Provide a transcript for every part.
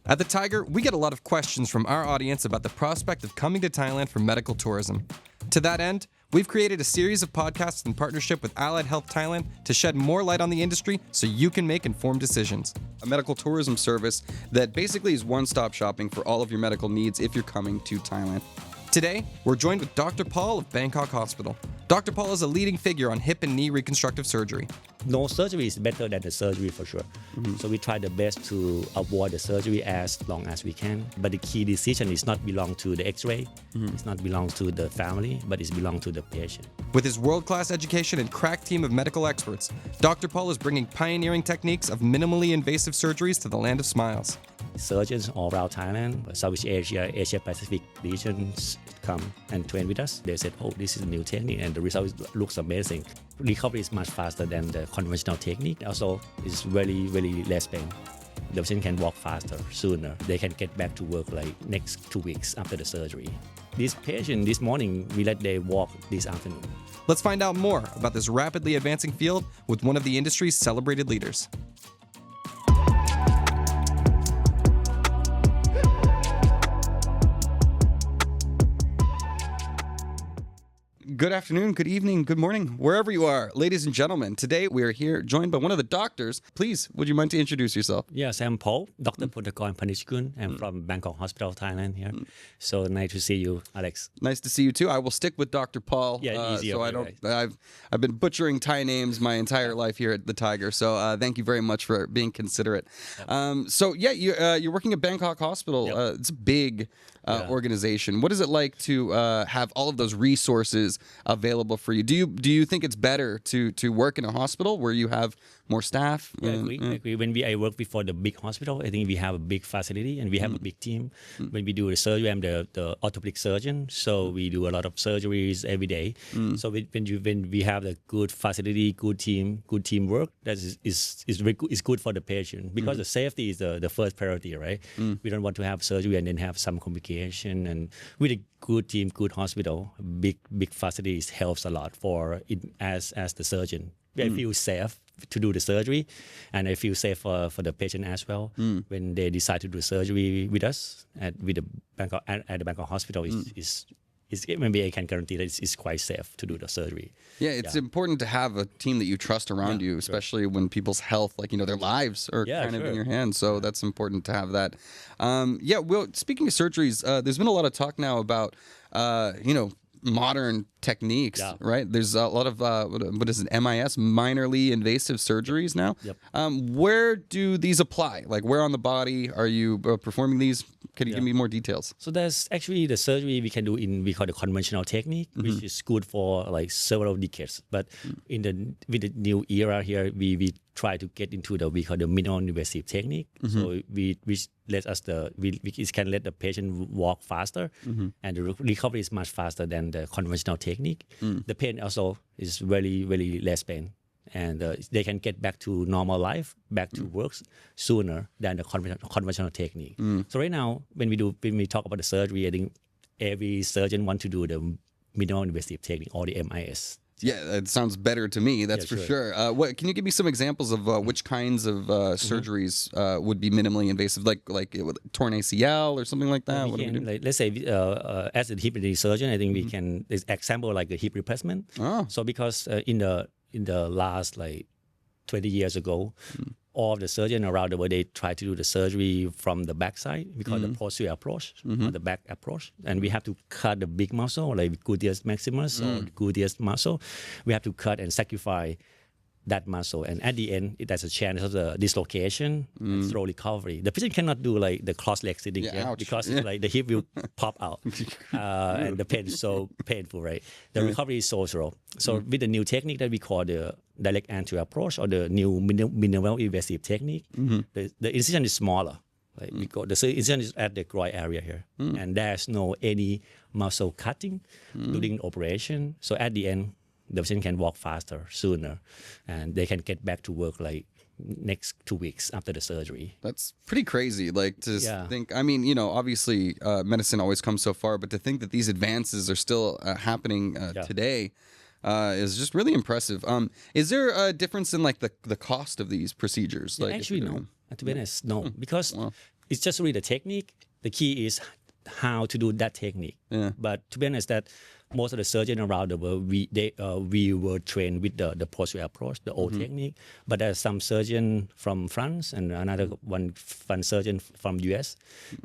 At the Thaiger, we get a lot of questions from our audience about the prospect of coming to Thailand for medical tourism. To that end, we've created a series of podcasts in partnership with Allied Health Thailand to shed more light on the industry so you can make informed decisions. A medical tourism service that basically is one-stop shopping for all of your medical needs if you're coming to Thailand. Today, we're joined with Dr. Paul of Bangkok Hospital. Dr. Paul is a leading figure on hip and knee reconstructive surgery. No surgery is better than the surgery for sure. So we try the best to avoid the surgery as long as we can. But the key decision is not belong to the X-ray. It's not belong to the family, but it's belong to the patient. With his world-class education and crack team of medical experts, Dr. Paul is bringing pioneering techniques of minimally invasive surgeries to the land of smiles. Surgeons all around Thailand, Southeast Asia, Asia Pacific regions come and train with us. They said, oh, this is a new technique and the result looks amazing. Recovery is much faster than the conventional technique. Also, it's very, very less pain. The patient can walk faster, sooner. They can get back to work like next 2 weeks after the surgery. This patient this morning, we let them walk this afternoon. Let's find out more about this rapidly advancing field with one of the industry's celebrated leaders. Good afternoon, good evening, good morning, wherever you are. Ladies and gentlemen, today we are here joined by one of the doctors. Please, would you mind to introduce yourself? Yes, I'm Paul, Dr. Phonthakorn Panichkul. I'm from Bangkok Hospital, Thailand here. So nice to see you, Alex. Nice to see you too. I will stick with Dr. Paul. Yeah, easier. So I've been butchering Thai names my entire life here at the Thaiger. So thank you very much for being considerate. Yep. You're working at Bangkok Hospital. Yep. It's a big organization. What is it like to have all of those resources available for you? Do you think it's better to work in a hospital where you have more staff? Yeah, I agree. When I work before the big hospital, I think we have a big facility and we have a big team. When we do the surgery, I'm the orthopedic surgeon, so we do a lot of surgeries every day. So when we have the good facility, good team, good teamwork, that is good for the patient because the safety is the first priority, right? We don't want to have surgery and then have some complication. And with a good team, good hospital, big facilities helps a lot for it as the surgeon. I feel safe to do the surgery, and I feel safe for the patient as well when they decide to do surgery with us at the Bangkok Hospital. Maybe I can guarantee that it's quite safe to do the surgery. Yeah, it's important to have a team that you trust around you, especially when people's health, their lives are kind of in your hands. So that's important to have that. Well, speaking of surgeries, there's been a lot of talk now about, modern techniques, right? There's a lot of, what is it, MIS, minorly invasive surgeries now. Yep. Where do these apply? Like where on the body are you performing these? Can you give me more details? So there's actually the surgery we can do we call the conventional technique, which is good for like several decades. But with the new era here, we try to get into we call the minimally invasive technique. So which let us it can let the patient walk faster, and the recovery is much faster than the conventional technique. The pain also is very, very less pain, and they can get back to normal life, back to work sooner than the conventional technique. So right now, when we talk about the surgery, I think every surgeon wants to do the minimally invasive technique or the MIS. Yeah, it sounds better to me. That's for sure. Can you give me some examples of which kinds of surgeries would be minimally invasive, like torn ACL or something like that? Let's say as a hip and knee surgeon, I think we can example like a hip replacement. So because in the last 20 years ago, all of the surgeons around the world, they try to do the surgery from the backside. We call it the posterior approach or the back approach. And we have to cut the big muscle, like gluteus maximus or gluteus muscle. We have to cut and sacrifice that muscle, and at the end, there's a chance of the dislocation and slow recovery. The patient cannot do the cross leg sitting here because it's the hip will pop out, and the pain is so painful, right? The recovery is so slow. So with the new technique that we call the direct anterior approach or the new minimal invasive technique, the incision is smaller. The incision is at the groin area here, and there's no any muscle cutting during operation. So at the end, the patient can walk faster, sooner, and they can get back to work next 2 weeks after the surgery. That's pretty crazy. To think, obviously medicine always comes so far, but to think that these advances are still happening today is just really impressive. Is there a difference in the cost of these procedures? Actually, no. To be honest, no, because it's just really the technique. The key is how to do that technique. But to be honest, that most of the surgeons around the world, we were trained with the posterior approach, the old technique. But there's some surgeon from France and another one surgeon from US.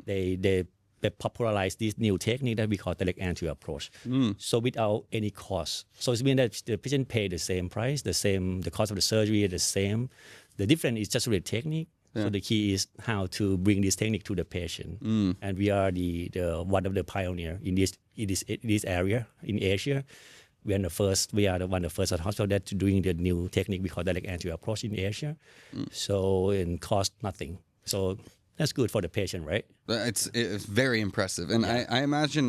They popularized this new technique that we call direct anterior approach. So without any cost. So it means that the patient pay the same price, the cost of the surgery is the same. The difference is just really technique. So the key is how to bring this technique to the patient, and we are the one of the pioneer in this area in Asia. We are the first hospital that doing the new technique we call direct anterior approach in Asia. So it costs nothing. So that's good for the patient, right? It's very impressive, and I imagine.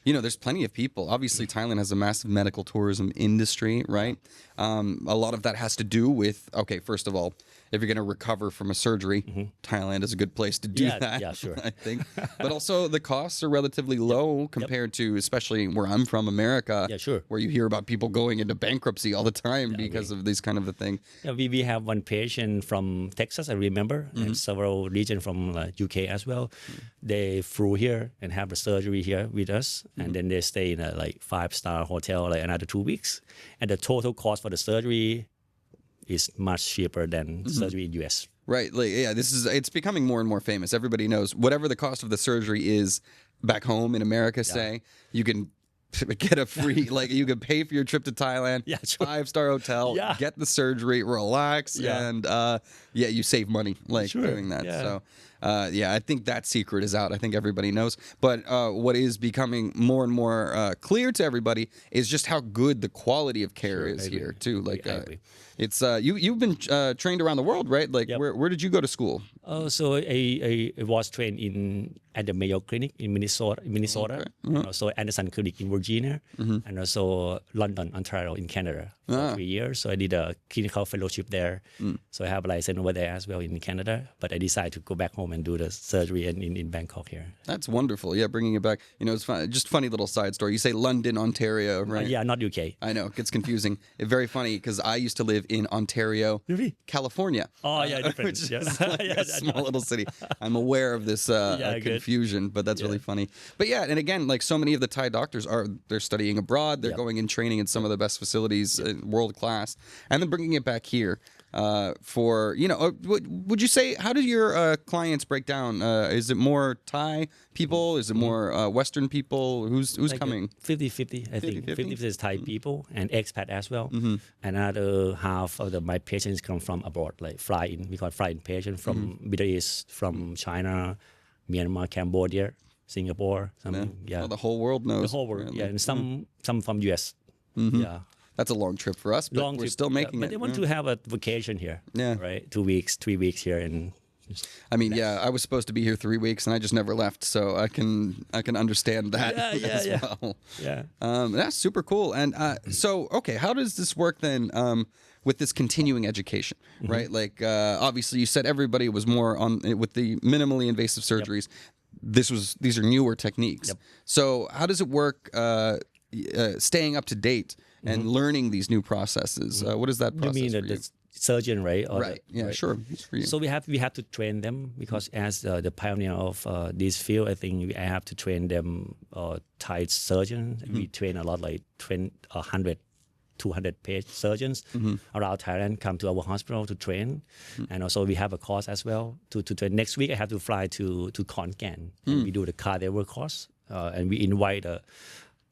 There's plenty of people. Obviously, Thailand has a massive medical tourism industry, right? A lot of that has to do with, first of all, if you're going to recover from a surgery, Thailand is a good place to do that. Yeah, sure. I think. But also the costs are relatively low compared to, especially where I'm from, America, where you hear about people going into bankruptcy all the time because of these kind of a thing. Yeah, we have one patient from Texas, I remember, and several regions from UK as well. They flew here and have the surgery here with us, and then they stay in a 5-star hotel another 2 weeks. And the total cost for the surgery is much cheaper than surgery in US. Right. It's becoming more and more famous. Everybody knows whatever the cost of the surgery is back home in America, say, you can get a free, you can pay for your trip to Thailand, 5-star hotel, get the surgery, relax, and you save money doing that. So I think that secret is out. I think everybody knows. But what is becoming more and more clear to everybody is just how good the quality of care is here too. It's you've been trained around the world, right? Where did you go to school? So I was trained at the Mayo Clinic in Minnesota, and also Anderson Clinic in Virginia, and also London, Ontario in Canada for 3 years. So I did a clinical fellowship there. So I have a license over there as well in Canada. But I decided to go back home and do the surgery in Bangkok here. That's wonderful. Yeah, bringing it back. It's fun. Just funny little side story. You say London, Ontario, right? Yeah, not UK. I know. It gets confusing. It's very funny because I used to live in Ontario, California. Oh, yeah, different. Which is a small little city. I'm aware of this confusion, but that's really funny. But and again, so many of the Thai doctors they're studying abroad. They're going and training in some of the best facilities, world class, and then bringing it back here. Would you say, how do your clients break down? Is it more Thai people? Is it more Western people? Who's coming? 50-50, I think. 50% is Thai people and expat as well. Another half of my patients come from abroad, fly in. We call fly-in patients from Middle East, from China, Myanmar, Cambodia, Singapore. Well, the whole world knows. The whole world, and some from US. That's a long trip for us, but we're still making it. But they want to have a vacation here, right? 2 weeks, 3 weeks here, and I was supposed to be here 3 weeks, and I just never left, so I can understand that as well. That's super cool. And how does this work then? With this continuing education, right? Obviously, you said everybody was more on with the minimally invasive surgeries. These are newer techniques. So how does it work? Staying up to date and learning these new processes. What is that process? You mean the surgeon, right? Sure. So we have to train them because as the pioneer of this field, I think I have to train them Thai surgeons. We train a lot, 100, 200 surgeons around Thailand come to our hospital to train. And also we have a course as well to train. Next week I have to fly to Khon Kaen. And we do the cadaver course. And we invite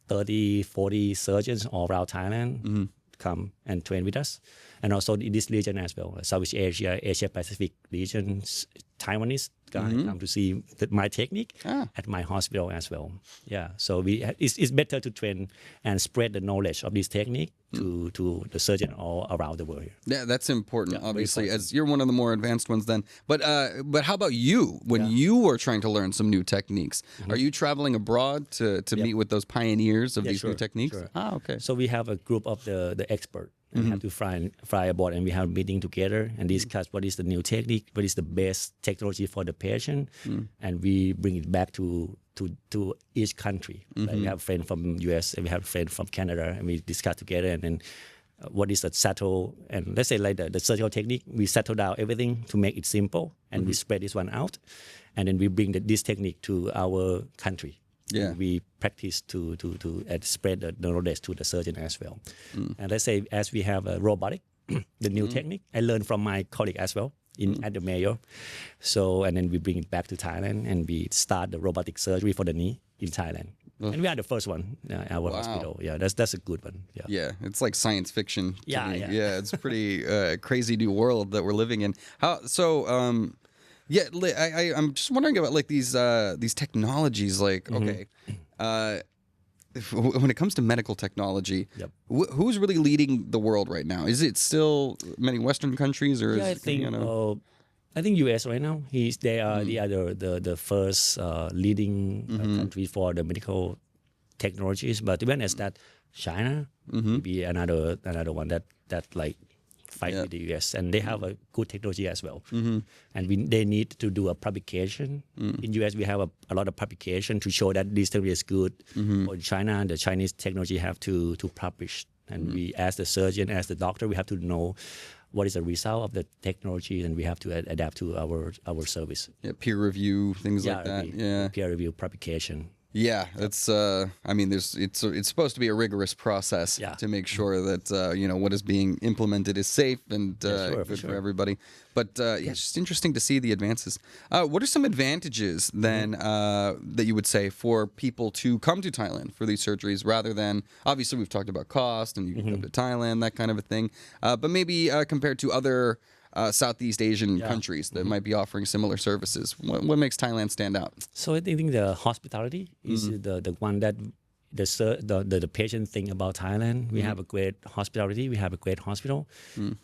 30, 40 surgeons all around Thailand come and train with us. And also in this region as well, Southeast Asia, Asia Pacific regions, Taiwanese guy come to see my technique at my hospital as well. So it's better to train and spread the knowledge of this technique to the surgeon all around the world. Yeah, that's important, obviously, as you're one of the more advanced ones then. But how about you, when you are trying to learn some new techniques? Are you traveling abroad to meet with those pioneers of these new techniques? Sure. Okay. So we have a group of the expert. And we have to fly aboard, and we have a meeting together and discuss what is the new technique, what is the best technology for the patient, and we bring it back to each country. We have a friend from US and we have a friend from Canada, and we discuss together, and then what is the settle, and let's say like the surgical technique, we settle down everything to make it simple, and we spread this one out, and then we bring this technique to our country. Yeah. We practice to spread the knowledge to the surgeon as well. And let's say as we have a robotic, the new technique, I learned from my colleague as well at the Mayo. So, and then we bring it back to Thailand and we start the robotic surgery for the knee in Thailand. And we are the first one at our hospital. Yeah, that's a good one. Yeah. Yeah, it's like science fiction. To Yeah, me. yeah. Yeah, it's a pretty crazy new world that we're living in. I'm just wondering about like these technologies. Like, okay, when it comes to medical technology, Yep. who's really leading the world right now? Is it still many Western countries, or Yeah, is I think U.S. right now. They are the first leading country for the medical technologies. But even as that, China be another one that like fight with the U.S. and they have a good technology as well. And they need to do a publication. In U.S. we have a lot of publication to show that this technology is good. For China, the Chinese technology have to publish. And we, as the surgeon, as the doctor, we have to know what is the result of the technology, and we have to adapt to our service. Yeah, peer review, things like that. Yeah, peer review publication. Yeah, it's. I mean, it's supposed to be a rigorous process to make sure that what is being implemented is safe and good for everybody. But it's just interesting to see the advances. What are some advantages then that you would say for people to come to Thailand for these surgeries, rather than, obviously we've talked about cost and you can come to Thailand, that kind of a thing, but maybe compared to other Southeast Asian countries that might be offering similar services? What makes Thailand stand out? So I think the hospitality is the one that the patient think about Thailand. We have a great hospitality, we have a great hospital,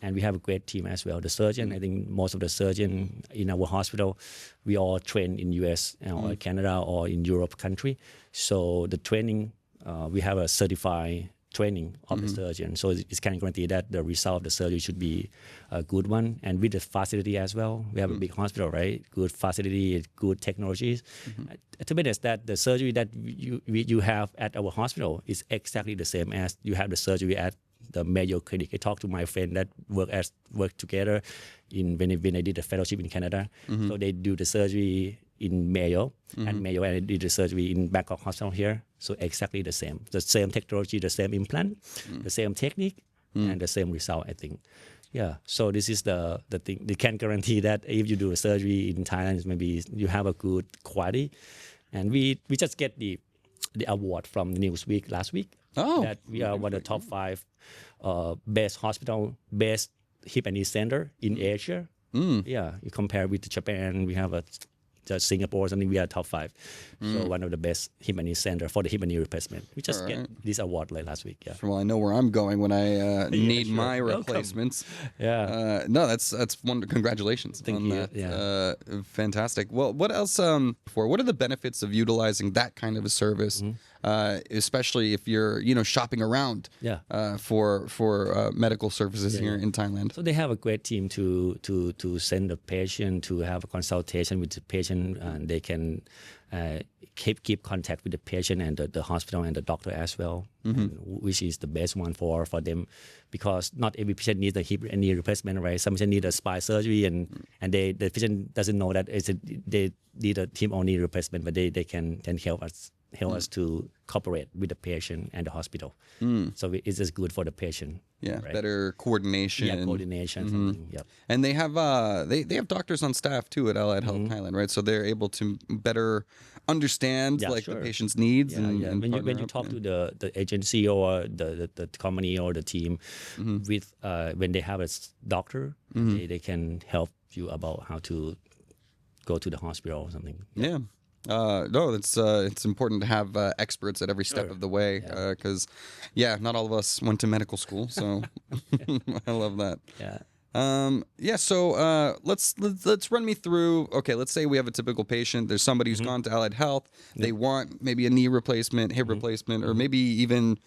and we have a great team as well. The surgeon, I think most of the surgeon in our hospital, we all train in US or Canada or in Europe country. So the training, we have a certified training of the surgeon, so it's kind of guaranteed that the result of the surgery should be a good one. And with the facility as well, we have a big hospital, right? Good facility, good technologies. To be honest, that the surgery that you have at our hospital is exactly the same as you have the surgery at the Mayo Clinic. I talked to my friend that work together when I did a fellowship in Canada. So they do the surgery in Mayo, and I did the surgery in Bangkok Hospital here. So exactly the same technology, the same implant, the same technique, and the same result, I think. Yeah. So this is the thing. They can guarantee that if you do a surgery in Thailand, maybe you have a good quality. And we just get the award from the Newsweek last week. Oh, that we are one of the top 5 best hospital, best hip and knee center in Asia. Yeah, you compare with Japan, we have Singapore or something, we are top 5. So one of the best hip and knee center for the hip and knee replacement. We just get this award like last week. Yeah. Well, I know where I'm going when I need my replacements. Yeah. No, that's wonderful. Congratulations on that. Yeah. Fantastic. Well, what else? What are the benefits of utilizing that kind of a service, especially if you're shopping around for medical services here in Thailand? So they have a great team to send the patient to have a consultation with the patient, and they can keep contact with the patient and the hospital and the doctor as well, which is the best one for them, because not every patient needs a hip and knee replacement, right? Some patient need a spine surgery, and the patient doesn't know that they need a hip or knee replacement, but they can help us to cooperate with the patient and the hospital. So it's just good for the patient. Yeah, right? better coordination. Yeah, coordination. Yep. And they have they have doctors on staff too at Allied Health Thailand, right? So they're able to better understand the patient's needs. And when you talk to the agency or the company or the team, with when they have a doctor, they can help you about how to go to the hospital or something. Yeah. No, it's important to have experts at every step of the way, because not all of us went to medical school, so I love that. Yeah. So let's run me through. Okay, let's say we have a typical patient. There's somebody who's gone to Allied Health. They want maybe a knee replacement, hip replacement, or maybe even,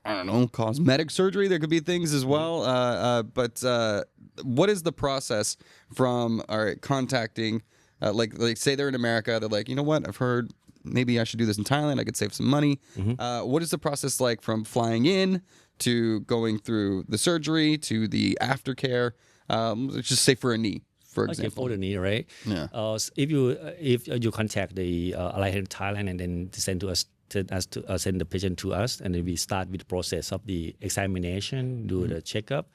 I don't know, cosmetic surgery. There could be things as well. But what is the process from contacting? Like say they're in America, they're like, you know what, I've heard maybe I should do this in Thailand. I could save some money. What is the process like from flying in to going through the surgery to the aftercare? Let's just say for a knee, for example. For the knee, right? Yeah. If you contact the Allied Health Thailand and then send the patient to us, and then we start with the process of the examination, do the checkup.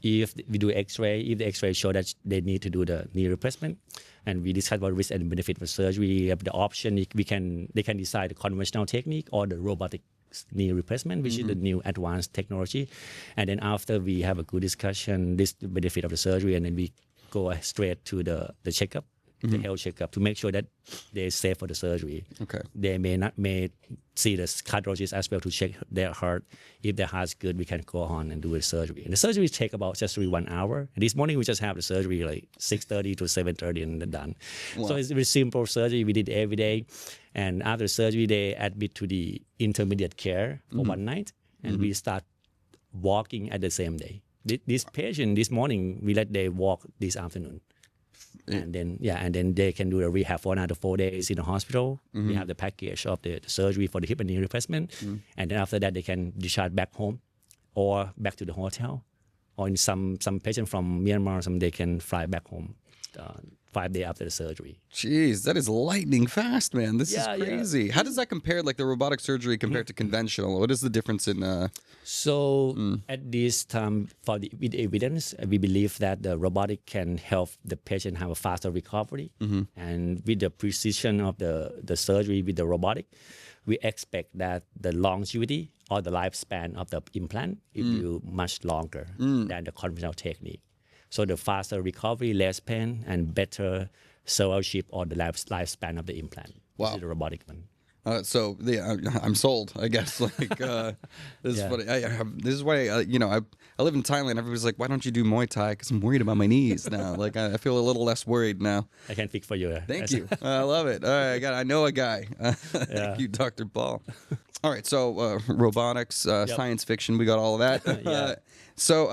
If we do X-ray, if the X-ray show that they need to do the knee replacement, and we discuss about risk and benefit for surgery, the option they can decide the conventional technique or the robotic knee replacement, which is the new advanced technology. And then after we have a good discussion, this the benefit of the surgery, and then we go straight to the checkup, the health checkup, to make sure that they're safe for the surgery. Okay. They may see the cardiologist as well to check their heart. If their heart's good, we can go on and do the surgery. And the surgery take about just 1 hour. And this morning we just have the surgery like 6:30 to 7:30 and then done. Wow. So it's a very simple surgery. We did every day. And after surgery, they admit to the intermediate care for one night, and we start walking at the same day. This patient this morning, we let they walk this afternoon. And then they can do the rehab for another 4 days in the hospital. We have the package of the surgery for the hip and knee replacement. And then after that, they can discharge back home or back to the hotel. Or in some patient from Myanmar, they can fly back home 5 days after the surgery. Jeez, that is lightning fast, man. This is crazy. How does that compare, like the robotic surgery compared to conventional? What is the difference in... At this time, with evidence, we believe that the robotic can help the patient have a faster recovery. And with the precision of the surgery with the robotic, we expect that the longevity or the lifespan of the implant is much longer than the conventional technique. So the faster recovery, less pain, and better survivorship or the lifespan of the implant. Wow. This is the robotic one. I'm sold, I guess. Like, this is funny. This is why, I live in Thailand. Everybody's like, why don't you do Muay Thai? Because I'm worried about my knees now. Like, I feel a little less worried now. I can fix for you. Thank you. I love it. All right, I know a guy. Thank you, Dr. Paul. All right, so robotics, science fiction, we got all of that. So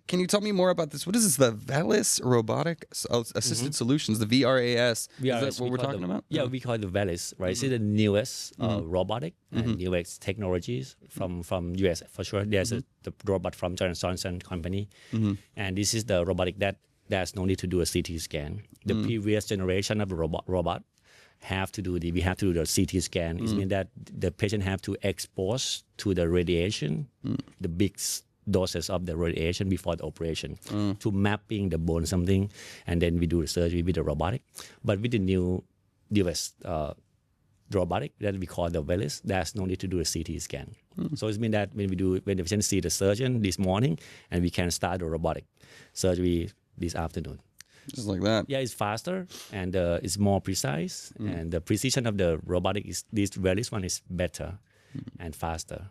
can you tell me more about this? What is this, the VALIS Robotic Assisted Solutions, the VRAS? Is that what we're talking about? Yeah, we call it the VALIS, right? It's the newest robotic and newest technologies from US for sure. There's the robot from Johnson company. And this is the robotic that there's no need to do a CT scan. The previous generation of the robot we have to do the CT scan. It means that the patient have to expose to the radiation, the big doses of the radiation before the operation to mapping the bone something, and then we do the surgery with the robotic. But with the newest robotic that we call the VALIS, there's no need to do a CT scan. So it means that when the patient see the surgeon this morning, and we can start the robotic surgery this afternoon. Just like that. Yeah, it's faster and it's more precise, and the precision of the robotic this VALIS one is better and faster,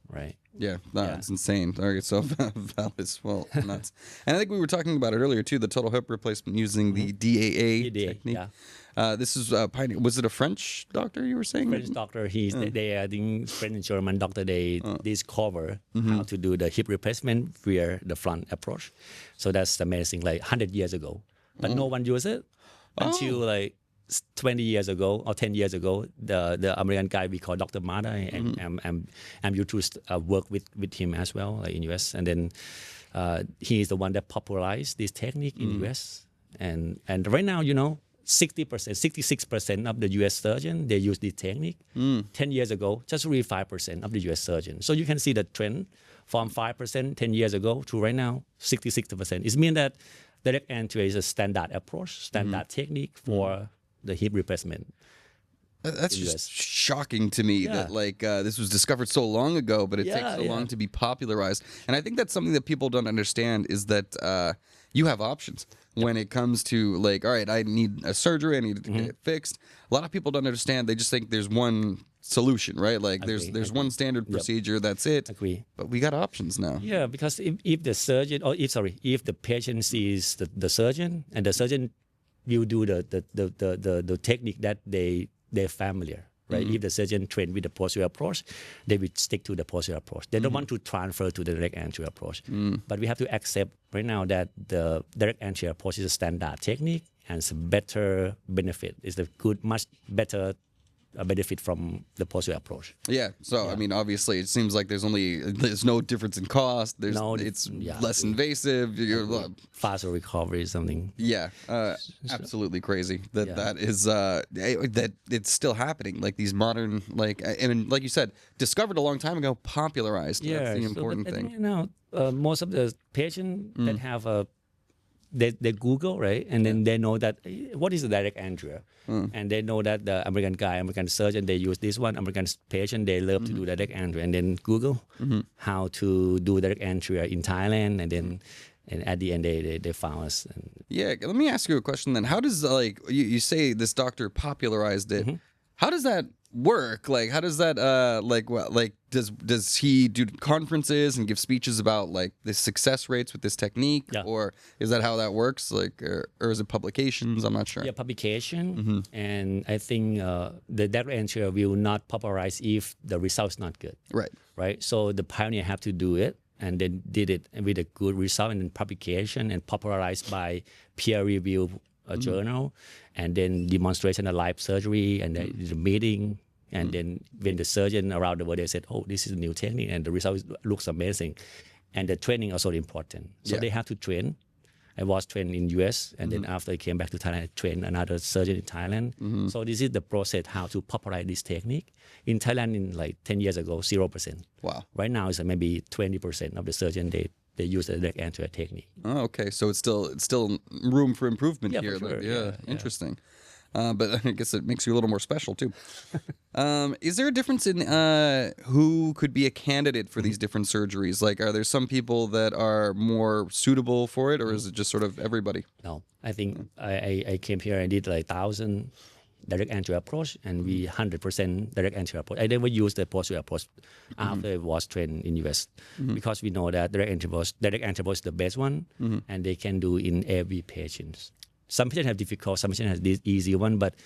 right? Yeah, it's insane. All right, so VALIS, well, nuts. And I think we were talking about it earlier too, the total hip replacement using the DAA technique. This is was it a French doctor you were saying? French doctor. They I think French and German doctor. They discover how to do the hip replacement via the front approach. So that's amazing. Like 100 years ago, but no one used it until like 20 years ago or 10 years ago. The American guy we call Dr. Mata, and I'm used to work with him as well, like in US. And then he is the one that popularized this technique in US. And right now, 60%, 66% of the U.S. surgeon, they use this technique. 10 years ago, just really 5% of the U.S. surgeons. So you can see the trend from 5% 10 years ago to right now, 66%. It means that direct entry is a standard approach, standard technique for the hip replacement. That's just shocking to me that this was discovered so long ago, but it takes so long to be popularized. And I think that's something that people don't understand is that you have options when it comes to all right, I need a surgery, I need to get it fixed. A lot of people don't understand. They just think there's one solution, right? Like there's one standard procedure, that's it. Agree. But we got options now. Yeah, because if the surgeon, if the patient sees the surgeon, and the surgeon will do the technique that they're familiar, right? If the surgeon trained with the posterior approach, they will stick to the posterior approach. They don't want to transfer to the direct anterior approach. But we have to accept right now that the direct anterior approach is a standard technique and it's a better benefit. It's a good, much better benefit from the posterior approach. Yeah. So I mean, obviously, it seems like there's no difference in cost. It's less invasive. Faster recovery, something. Yeah. Absolutely crazy that is that it's still happening. Like these modern and like you said, discovered a long time ago, popularized. Yeah, that's the important I thing. think, most of the patients that have they Google, right? And then they know that what is the direct angio, and they know that the American surgeon, they use this one. American patient, they love to do direct angio, and then Google how to do direct angio in Thailand, and at the end they found us. Yeah, let me ask you a question then. How does you say this doctor popularized it? How does that work? Like, how does that does he do conferences and give speeches about like the success rates with this technique, or is that how that works? Like, or is it publications? I'm not sure. Yeah, publication, and I think the direct angio will not popularize if the result's not good. Right. So the pioneer have to do it, and then did it with a good result, and then publication and popularized by peer review journal, and then demonstration of live surgery, and the meeting, and then when the surgeon around the world, they said, oh, this is a new technique, and the result looks amazing, and the training also important. So they have to train. I was trained in US, and then after I came back to Thailand, I trained another surgeon in Thailand. So this is the process how to popularize this technique. In Thailand, in like 10 years ago, 0%. Wow. Right now, it's maybe 20% of the surgeon, they use the direct angio technique. Oh, okay. So it's still room for improvement here. For sure. Yeah, interesting. But I guess it makes you a little more special too. Is there a difference in who could be a candidate for these different surgeries? Like, are there some people that are more suitable for it, or is it just sort of everybody? No, I think I came here and did like 1,000 direct angio approach, and we 100% direct angio approach. I never used the posterior approach after I was trained in US, because we know that direct angio approach is the best one, and they can do in every patient. Some patients have difficult, some patients have this easy one, but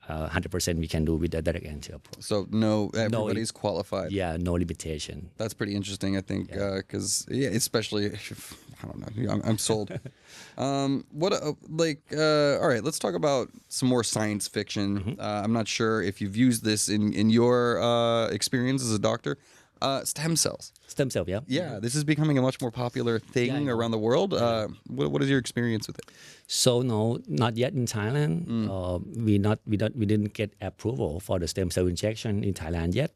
100% we can do with the direct angio approach. So everybody's qualified. Yeah, no limitation. That's pretty interesting, I think, because especially I don't know, I'm sold. All right, let's talk about some more science fiction. I'm not sure if you've used this in your experience as a doctor. Stem cells. Stem cell, yeah. Yeah, this is becoming a much more popular thing around the world. What is your experience with it? So no, not yet in Thailand. We didn't get approval for the stem cell injection in Thailand yet.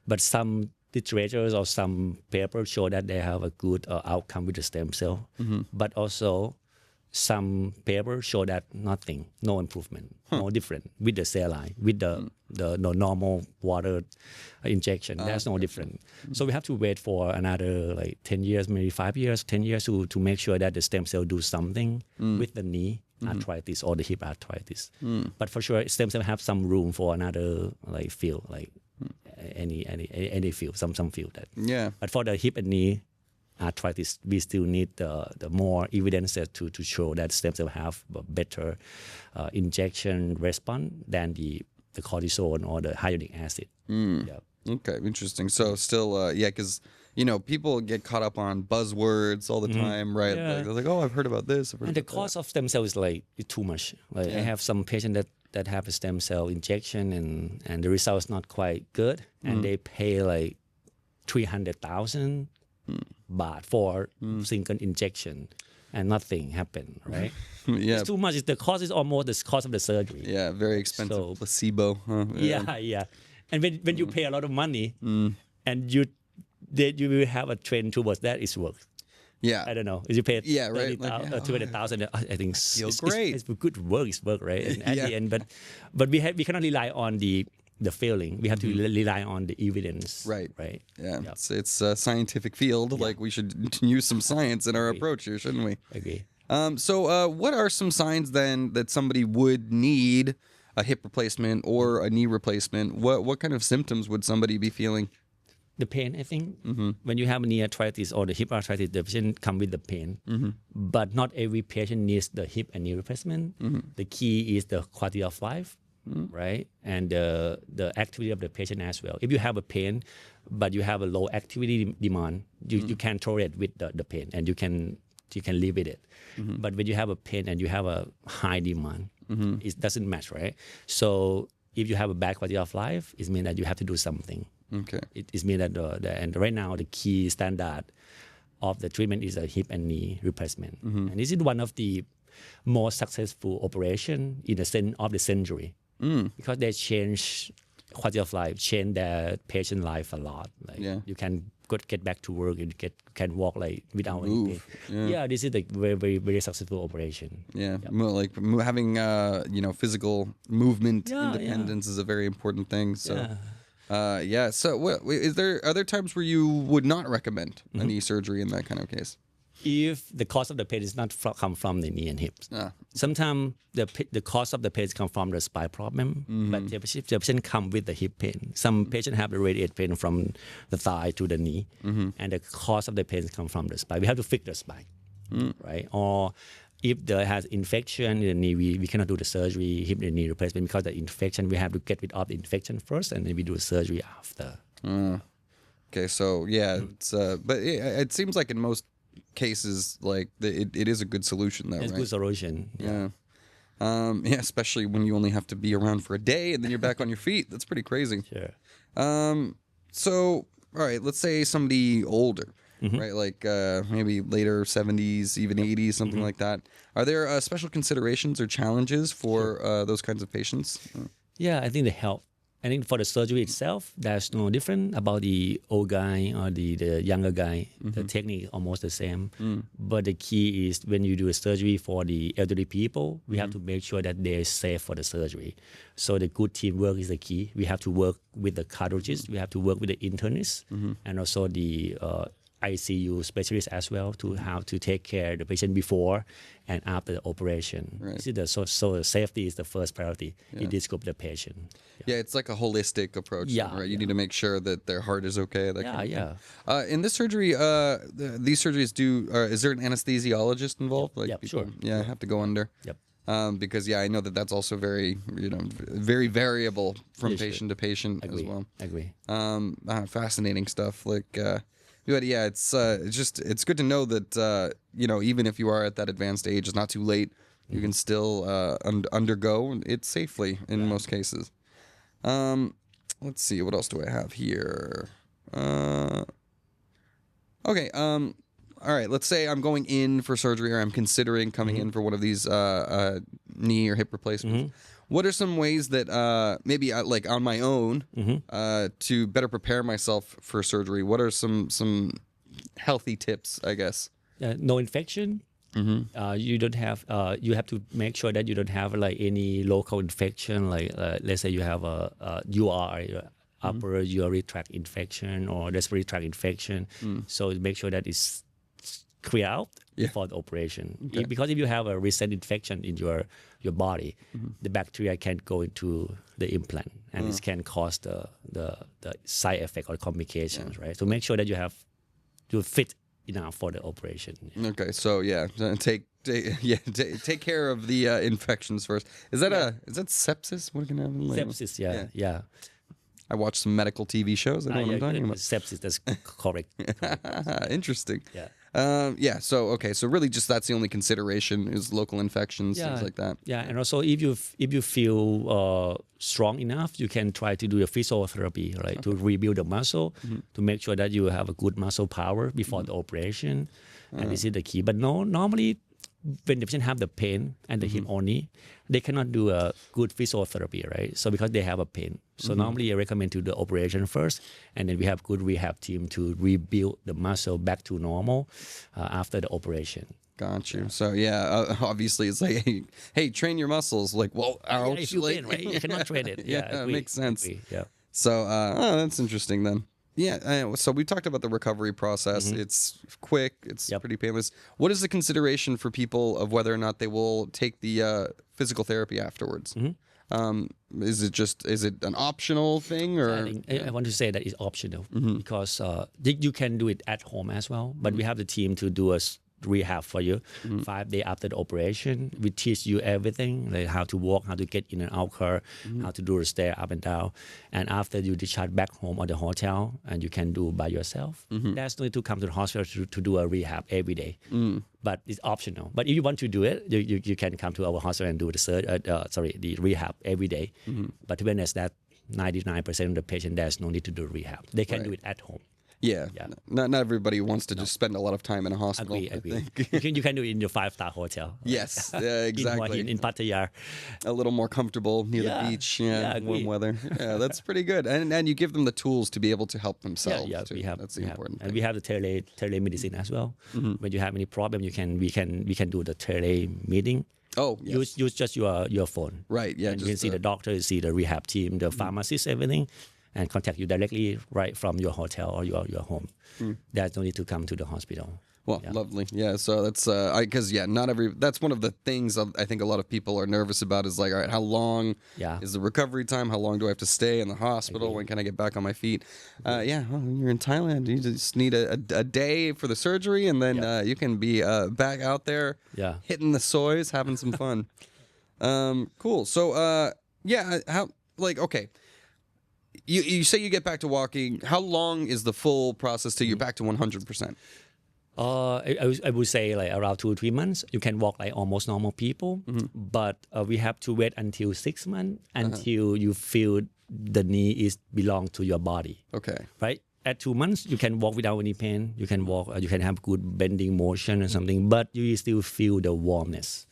But some literatures or some papers show that they have a good outcome with the stem cell. But also some papers show that nothing, no improvement, no different with the saline, with the normal water injection. There's no different. So we have to wait for another like 10 years, maybe 5 years, 10 years to make sure that the stem cell do something with the knee arthritis or the hip arthritis. But for sure, stem cell have some room for another like field, like any field, some field that. Yeah. But for the hip and knee arthritis, we still need the more evidence to show that stem cell have a better injection response than the cortisone or the hyaluronic acid. Okay, interesting. So still, because people get caught up on buzzwords all the time, right? Like, they're like, oh, I've heard about this. And the cost of stem cell is like too much. Like I have some patients that have a stem cell injection and the result is not quite good, and they pay like 300,000 baht for single injection, and nothing happened, right? It's too much. The cost is almost the cost of the surgery. Yeah, very expensive. Placebo. Huh? Yeah. And when you pay a lot of money, and you will have a trend towards that, it's work. Yeah. I don't know. If you pay 200,000, I think feels great. It's good work. It's work, right? And at the end, but we cannot rely on the failing. We have to rely on the evidence. Right. Yeah. Yep. It's a scientific field. Like we should use some science in our approach here, shouldn't we? Agree. So what are some signs then that somebody would need a hip replacement or a knee replacement? What kind of symptoms would somebody be feeling? The pain, I think. When you have knee arthritis or the hip arthritis, the patient come with the pain. But not every patient needs the hip and knee replacement. The key is the quality of life. Right, and the activity of the patient as well. If you have a pain, but you have a low activity demand, you can tolerate with the pain, and you can live with it. But when you have a pain and you have a high demand, it doesn't match, right? So if you have a bad quality of life, it means that you have to do something. Okay. It means that and right now the key standard of the treatment is a hip and knee replacement, and this is one of the most successful operation in the of the century because they change quality of life, change their patient life a lot. Like you can get back to work, you can walk like without any pain. Yeah, this is a very, very, very successful operation. Yeah, like having physical movement independence is a very important thing. So. So are there times where you would not recommend a knee surgery in that kind of case? If the cause of the pain is not come from the knee and hips. Sometimes the cause of the pain comes from the spine problem, but the patient come with the hip pain. Some patients have the radiate pain from the thigh to the knee, and the cause of the pain comes from the spine. We have to fix the spine, right? Or if there has infection in the knee, we cannot do the surgery, hip and knee replacement, because the infection, we have to get rid of the infection first, and then we do the surgery after. Okay, so it's but it seems like in most cases, like it is a good solution, though. It's a good solution. Especially when you only have to be around for a day and then you're back on your feet. That's pretty crazy. Sure. So all right, let's say somebody older. Right, like maybe later 70s, even 80s, something like that. Are there special considerations or challenges for those kinds of patients? Yeah, I think the help. I think for the surgery itself, there's no different about the old guy or the younger guy. The technique is almost the same. But the key is when you do a surgery for the elderly people, we have to make sure that they're safe for the surgery. So the good teamwork is the key. We have to work with the cardiologist, we have to work with the internist, and also the ICU specialist as well to how to take care of the patient before and after the operation. Right. So safety is the first priority in this group of the patient. Yeah, it's like a holistic approach. Right? You need to make sure that their heart is okay. In this surgery, these surgeries is there an anesthesiologist involved? Like sure. Yeah, have to go under. Because I know that's also very very variable from patient to patient as well. Agree. Fascinating stuff. But it's good to know that even if you are at that advanced age, it's not too late. You can still undergo it safely in most cases. Let's see, what else do I have here? Okay. All right. Let's say I'm going in for surgery, or I'm considering coming in for one of these knee or hip replacements. What are some ways that maybe like on my own to better prepare myself for surgery? What are some healthy tips, I guess? No infection. You don't have. You have to make sure that you don't have like any local infection. Like let's say you have a UR, upper urinary tract infection or respiratory tract infection. So make sure that it's clear out before the operation. Because if you have a recent infection in your body, the bacteria can go into the implant, and this can cause the side effect or complications. Right. So make sure that you fit enough for the operation. Okay. So take care of the infections first. Is that sepsis? What can happen? Sepsis. Yeah. I watch some medical TV shows. I know what I'm talking about. Sepsis. That's correct. Interesting. Yeah. So really, just that's the only consideration is local infections, things like that. Yeah, and also if you feel strong enough, you can try to do a physiotherapy, right, to rebuild the muscle, to make sure that you have a good muscle power before the operation, and this is the key. But normally, when the patient have the pain and the hip only, they cannot do a good physiotherapy, right? So because they have a pain. So normally I recommend to do the operation first, and then we have good rehab team to rebuild the muscle back to normal after the operation. Got you. So obviously it's like, hey, train your muscles. Like, well, ouch. If you pain, right? You cannot train it. It makes sense. Yeah. So that's interesting then. Yeah, so we talked about the recovery process. It's quick. It's pretty painless. What is the consideration for people of whether or not they will take the physical therapy afterwards? Is it an optional thing, or? I want to say that it's optional because you can do it at home as well. But we have the team to do rehab for you. 5 days after the operation, we teach you everything, like how to walk, how to get in and out car, how to do the stair up and down. And after you discharge back home or the hotel, and you can do by yourself. There's no need to come to the hospital to do a rehab every day. But it's optional. But if you want to do it, you can come to our hospital and do the rehab every day. But to be honest, that 99% of the patient, there's no need to do rehab. They can do it at home. Yeah. Not everybody wants to just spend a lot of time in a hospital. Agree. you can do it in your 5-star hotel. Yes, exactly. in Pattaya. A little more comfortable near the beach, warm weather. Yeah, that's pretty good. And you give them the tools to be able to help themselves. Too. That's the important thing. And we have the telemedicine as well. When you have any problem, we can do the tele meeting. Oh, yes. Use just your phone. Right. Yeah. And you can see the doctor, you see the rehab team, the pharmacist, everything. And contact you directly right from your hotel or your home. There's no need to come to the hospital. Well, lovely. Yeah, so that's because that's one of the things I think a lot of people are nervous about is like, all right, how long is the recovery time? How long do I have to stay in the hospital? When can I get back on my feet? Well, you're in Thailand. You just need a day for the surgery, and then you can be back out there hitting the soys, having some fun. Cool. So, okay. You say you get back to walking. How long is the full process till you're back to 100%? I would say like around 2 or 3 months. You can walk like almost normal people, but we have to wait until 6 months until you feel the knee is belong to your body. Okay. Right. At 2 months, you can walk without any pain. You can walk. You can have good bending motion or something, but you still feel the warmness.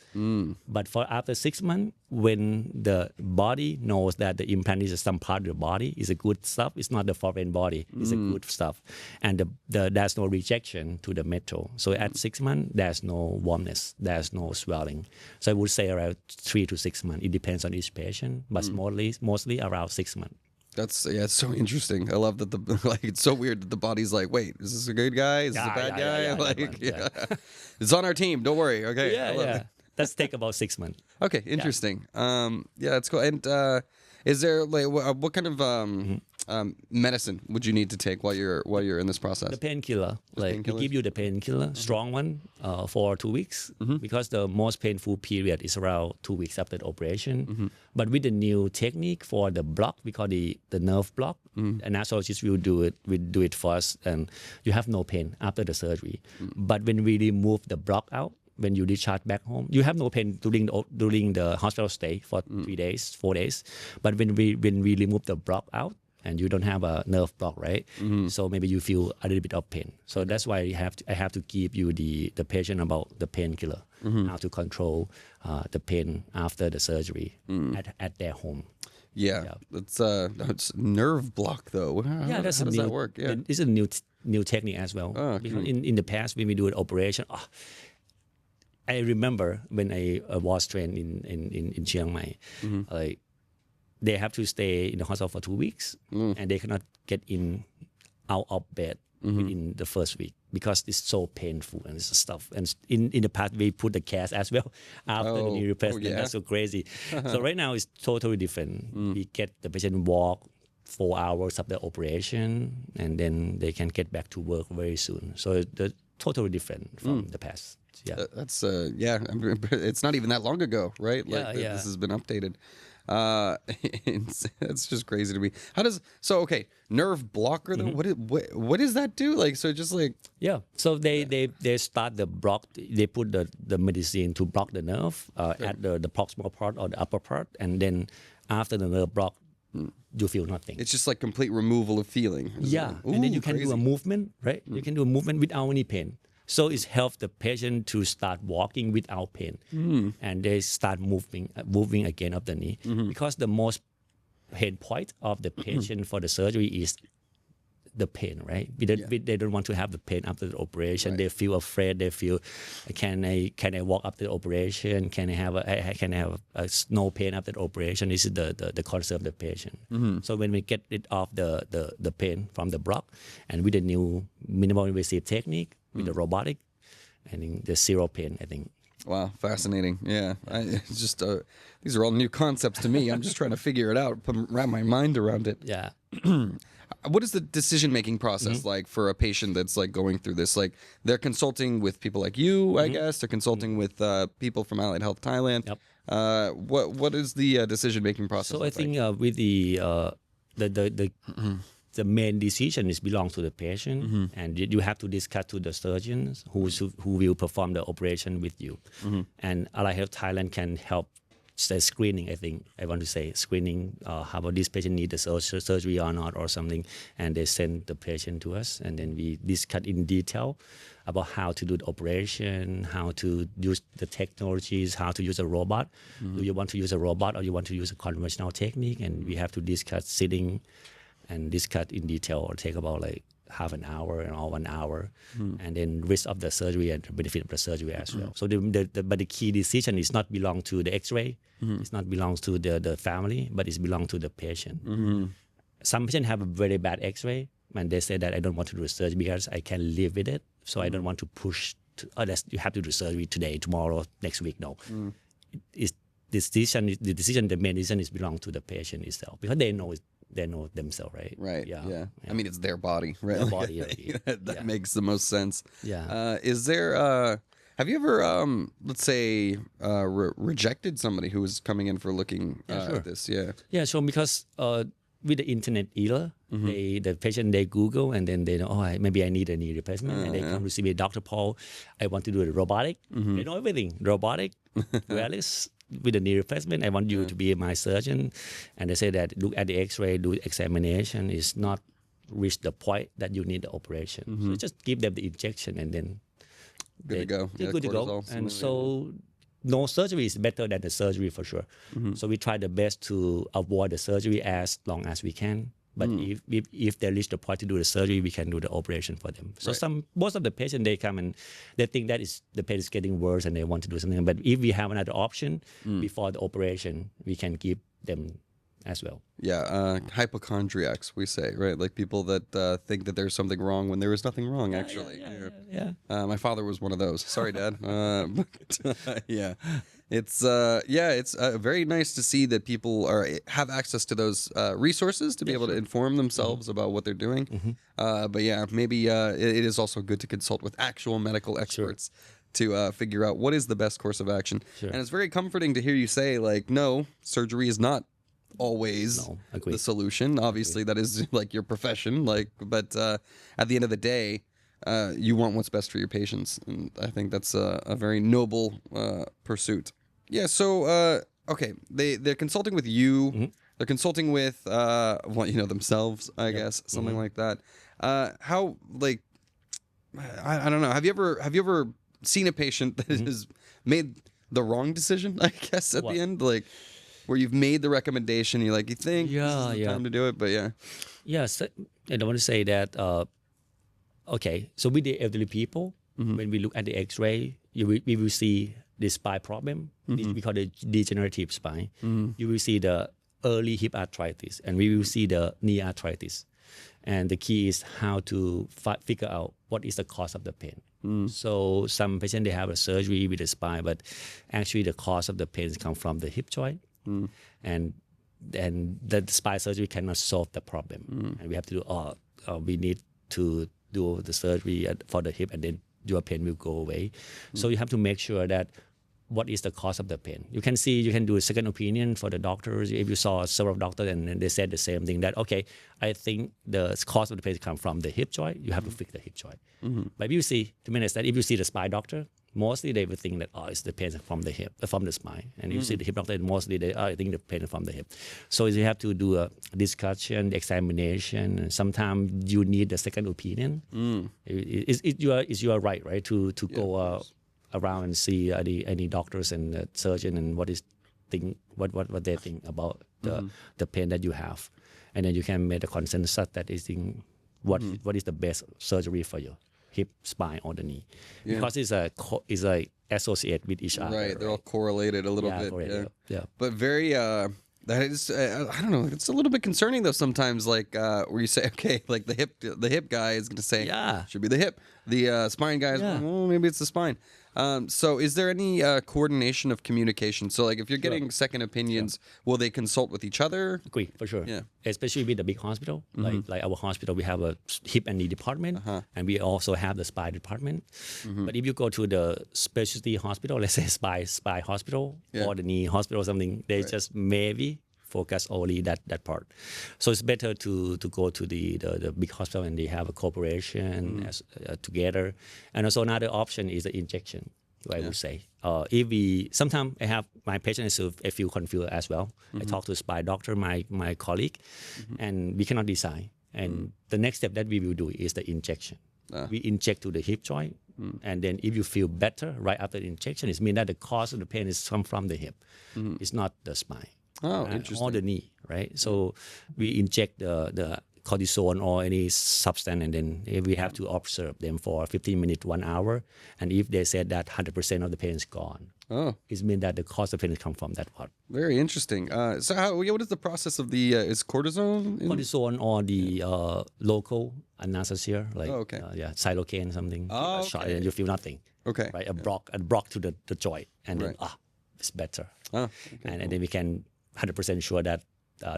But for after 6 months, when the body knows that the implant is some part of the body, is a good stuff. It's not the foreign body. It's a good stuff, and there's no rejection to the metal. So at 6 months, there's no warmness. There's no swelling. So I would say around 3 to 6 months. It depends on each patient, but mostly around 6 months. That's it's so interesting. I love that it's so weird that the body's like, wait, is this a good guy? Is this a bad guy? It's on our team. Don't worry. Okay. Yeah. That's take about 6 months. Okay, interesting. That's cool. And is there what kind of medicine would you need to take while you're in this process? The painkiller. We give you the painkiller, strong one, for 2 weeks, because the most painful period is around 2 weeks after the operation. But with the new technique for the block, we call the nerve block, and anesthesiologist will do it first, and you have no pain after the surgery. But when we remove the block out, when you discharge back home, you have no pain during the hospital stay for 3 days, 4 days. But when we remove the block out, and you don't have a nerve block, right? So maybe you feel a little bit of pain. So that's why I have to give you the patient about the painkiller, how to control the pain after the surgery at their home. Yeah. It's nerve block though. How does that work? Yeah, it's a new technique as well. Because in the past when we do an operation. I remember when I was trained in Chiang Mai, like they have to stay in the hospital for 2 weeks, and they cannot get out of bed within the first week because it's so painful and it's stuff. And in the past, we put the cast as well after the knee replacement. That's so crazy. So right now it's totally different. We get the patient walk 4 hours after the operation, and then they can get back to work very soon. So they're totally different from the past. Yeah, that's it's not even that long ago, right? This has been updated. That's just crazy to me. Nerve blocker though? What does that do? So they start the block. They put the medicine to block the nerve at the proximal part or the upper part, and then after the nerve block, you feel nothing. It's just like complete removal of feeling. And then you can do a movement, right? You can do a movement without any pain. So it helps the patient to start walking without pain, and they start moving again up the knee, because the most pain point of the patient for the surgery is the pain, right? They don't want to have the pain after the operation. Right. They feel afraid. They feel, can I walk after the operation? Can I have no pain after the operation? This is the concern of the patient. So when we get rid of the pain from the block, and with the new minimal invasive technique, with the robotic, I think there's zero pain, I think. Wow, fascinating. Yeah. It's just these are all new concepts to me. I'm just trying to figure it out, wrap my mind around it. Yeah. what is the decision-making process like for a patient that's like going through this? Like they're consulting with people like you, I guess. They're consulting with people from Allied Health Thailand. Yep. What is the decision-making process? So I think with the main decision is belong to the patient, and you have to discuss to the surgeons who will perform the operation with you. And Allied Health Thailand can help the screening. I think I want to say screening how about this patient need the surgery or not or something, and they send the patient to us, and then we discuss in detail about how to do the operation, how to use the technologies, how to use a robot. Do you want to use a robot or you want to use a conventional technique? And we have to discuss sitting and discuss in detail, or take about like half an hour or 1 hour, and then risk of the surgery and the benefit of the surgery as well. So but the key decision is not belong to the X-ray, it's not belongs to the family, but it's belong to the patient. Some patients have a very bad X-ray, and they say that I don't want to do surgery because I can live with it, so I don't want to push. You have to do surgery today, tomorrow, next week. No, it's the main decision is belong to the patient itself, because they know themselves, right? Right. Yeah. I mean, it's their body, right? Their body. that makes the most sense. Yeah. Is there? Have you ever, let's say, rejected somebody who was coming in for looking sure. at this? Yeah. Yeah. So because with the internet era, the patient they Google, and then they know, maybe I need a knee replacement, and they come to see me, Dr. Paul, I want to do the robotic. They know everything, robotic, wireless. With the knee replacement, I want you to be my surgeon. And they say that look at the X-ray, do examination, is not reach the point that you need the operation. So just give them the injection, and then good to go. They're good to go. And so no surgery is better than the surgery for sure. So we try the best to avoid the surgery as long as we can. But if they reach the point to do the surgery, we can do the operation for them. So most of the patients, they come and they think that the pain is getting worse and they want to do something. But if we have another option before the operation, we can give them as well. Yeah, hypochondriacs, we say, right? Like people that think that there's something wrong when there is nothing wrong, actually. Yeah. My father was one of those. Sorry, Dad. Yeah. It's very nice to see that people have access to those resources to be able to inform themselves about what they're doing. But yeah, maybe it is also good to consult with actual medical experts to figure out what is the best course of action. And it's very comforting to hear you say, like, no, surgery is not always the solution. Obviously, that is like your profession. But at the end of the day, you want what's best for your patients, and I think that's a very noble pursuit. Yeah. So okay, they're consulting with you. They're consulting with themselves, I guess, something like that. How, like, I don't know. Have you ever seen a patient that has made the wrong decision, I guess, at the end, like where you've made the recommendation, you think this is the time to do it, but Yes, I don't want to say that. Okay, so with the elderly people, when we look at the X-ray, we will see the spine problem. We call it degenerative spine. You will see the early hip arthritis, and we will see the knee arthritis. And the key is how to figure out what is the cause of the pain. So some patients, they have a surgery with the spine, but actually the cause of the pain comes from the hip joint. And the spine surgery cannot solve the problem. And we have to do, we need to do the surgery for the hip, and then your pain will go away. So you have to make sure that what is the cause of the pain. You can do a second opinion for the doctors. If you saw several doctors and they said the same thing, that, okay, I think the cause of the pain comes from the hip joint, you have to fix the hip joint. But if you see the spine doctor, mostly they will think that, it's the pain from the hip, from the spine. And you see the hip doctor, mostly I think the pain is from the hip. So you have to do a discussion, examination, and sometimes you need a second opinion. It's your right, to go around and see any doctors and surgeon and what they think about the pain that you have, and then you can make a consensus that is what is the best surgery for you, hip, spine, or the knee, because it's associated with each other. Right, they're all correlated a little bit. Yeah, but very. That is, I don't know. It's a little bit concerning though sometimes, like where you say, okay, like the hip guy is going to say, should be the hip. The spine guy is, well, maybe it's the spine. So is there any coordination of communication? So like if you're getting second opinions, will they consult with each other? Agree, for sure. Yeah. Especially with the big hospital, like our hospital, we have a hip and knee department, and we also have the spine department. But if you go to the specialty hospital, let's say spine hospital or the knee hospital or something, they just maybe focus only that part. So it's better to go to the big hospital and they have a cooperation together. And also another option is the injection, I would say. If we sometimes I have my patients I feel confused as well. I talk to a spine doctor, my colleague, and we cannot decide. And the next step that we will do is the injection. We inject to the hip joint, and then if you feel better right after the injection, it means that the cause of the pain is come from the hip. It's not the spine. Oh, interesting. Or the knee, right? So we inject the cortisone or any substance, and then we have to observe them for 15 minutes, 1 hour. And if they said that 100% of the pain is gone, it means that the cause of pain come from that part. Very interesting. So what is the process of the, is cortisone? Cortisone or the local anesthesia, like xylocaine something, shot, and you feel nothing. Okay. Right, a block to the joint, and then it's better. And then we can 100% sure that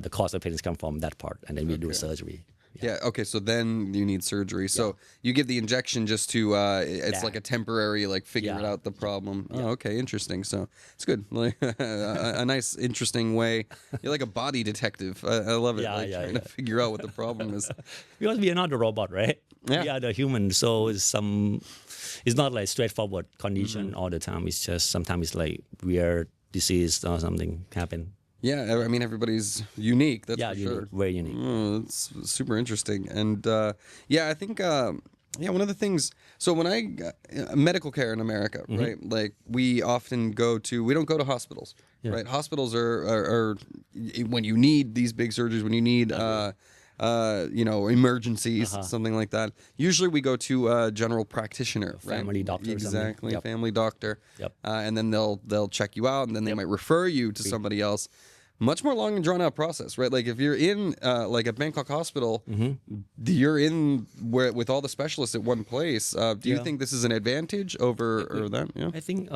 the cause of pain has come from that part, and then we do surgery. Yeah. Okay. So then you need surgery. So you give the injection just to it's like a temporary figure it out the problem. Oh, okay. Interesting. So it's good. Like a nice, interesting way. You're like a body detective. I love it. Trying to figure out what the problem is. Because we are not the robot, right? Yeah. We are the human. So it's not like straightforward condition all the time. It's just sometimes it's like weird disease or something happen. Yeah, I mean everybody's unique. That's for sure. Very unique. It's super interesting, and I think one of the things. So when medical care in America, right? Like we often we don't go to hospitals, right? Hospitals are when you need these big surgeries, when you need emergencies, something like that. Usually we go to a general practitioner, family doctor, exactly, family doctor, and then they'll check you out, and then they might refer you to somebody else. Much more long and drawn out process, right? Like if you're in like at Bangkok Hospital, you're in with all the specialists at one place. Do you think this is an advantage over that? Yeah, I think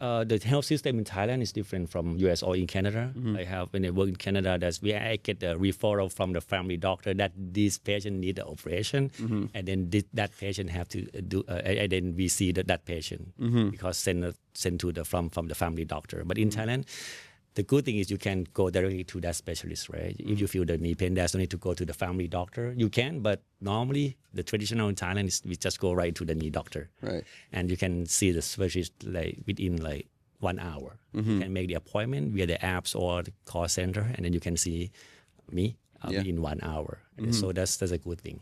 the health system in Thailand is different from US or in Canada. When I work in Canada, that's where I get a referral from the family doctor that this patient need an operation, and then that patient have to do, and then we see that patient because sent to from the family doctor. But in Thailand, the good thing is you can go directly to that specialist, right? If you feel the knee pain, there's no need to go to the family doctor. You can, but normally the traditional in Thailand is we just go right to the knee doctor. Right. And you can see the specialist within 1 hour. You can make the appointment via the apps or the call center, and then you can see me within 1 hour. So that's a good thing.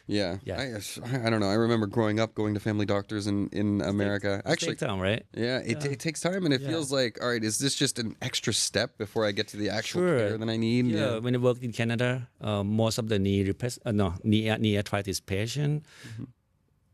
Yeah. I don't know. I remember growing up going to family doctors in America. Actually, takes time, right? Yeah, it takes time, and it feels like, all right, is this just an extra step before I get to the actual care that I need? Yeah. When I worked in Canada, most of the knee arthritis patient,